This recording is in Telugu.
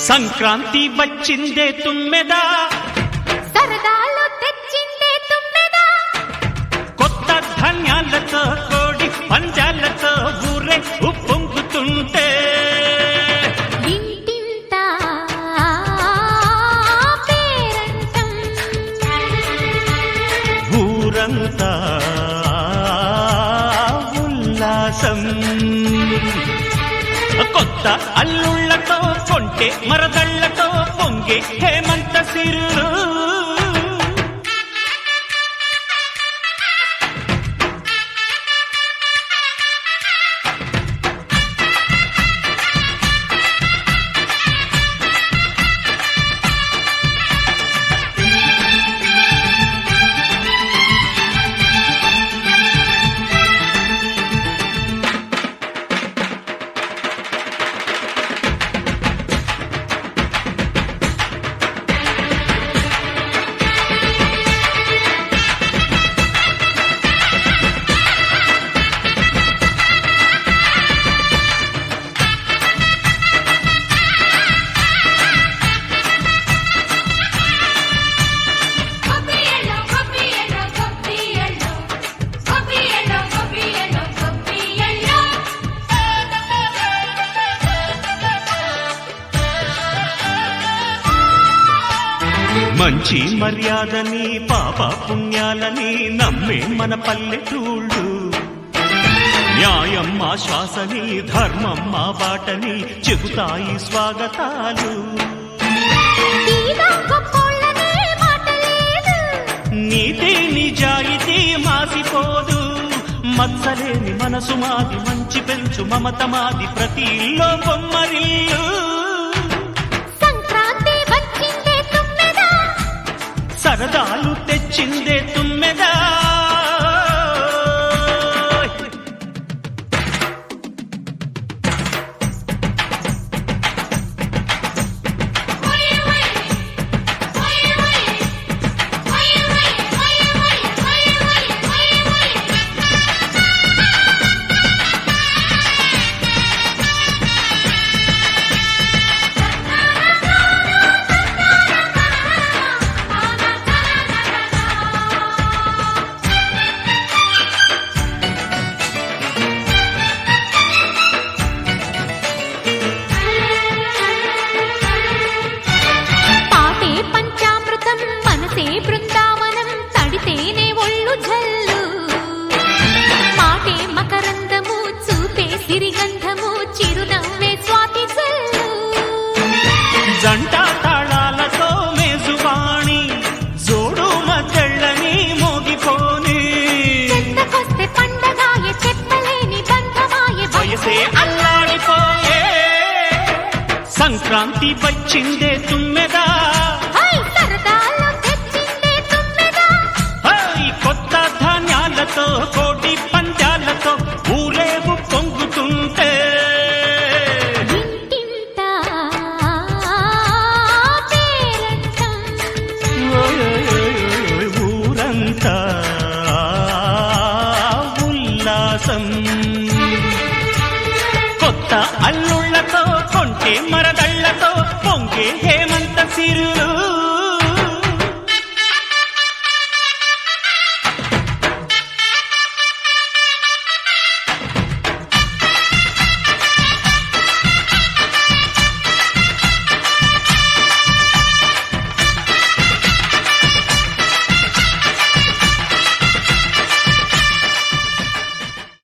సంక్రాంతి వచ్చిందే తుమ్మెదా, సరదాలో తెచ్చిందే తుమ్మెదా, కొత్త ధాన్యాలతో కోడి పంజాలతో ఊరే ఉప్పొంగుతుంటే ఇంటింత పేరంటం, ఊరంతా ఉల్లాసం. కొత్త అల్లుళ్లతో కొంటే మరదళ్లతో పొంగే హేమంత సిరులు. మంచి మర్యాదని పాప పుణ్యాలని నమ్మే మన పల్లెటూళ్ళు, న్యాయం మా శ్వాసని ధర్మం మా బాటని చెబుతాయి స్వాగతాలు. నీతి నిజాయితీ మాసిపోదు, మత్సలేని మనసు మాది, మంచి పెంచు మమత మాది, ప్రతి ఇల్లో బొమ్మరిల్లు. సరదాలు తెచ్చిందే తుమ్మెదా, బృందావనం తడితేనే ఒళ్ళు జల్లు, మాటే మకరందము చూపే సిరిగంధము, చిరునవ్వే స్వాతి జల్లు. జంట తాళాలతో మేజువాణి జోడు మద్దళ్ళని మోగిపోని, చెంతకొస్తే పండగాయ చెప్పలేని బంధమాయ, వయసే అల్లాడిపోయే. సంక్రాంతి వచ్చిందే తుమ్మెదా, కోటి పంజాలతో ఊరేగు పొంగుతుంటే ఇంటింత పేరంటం, ఊరంతా ఉల్లాసం. కొత్త అల్లుళ్లతో కొంటే మరద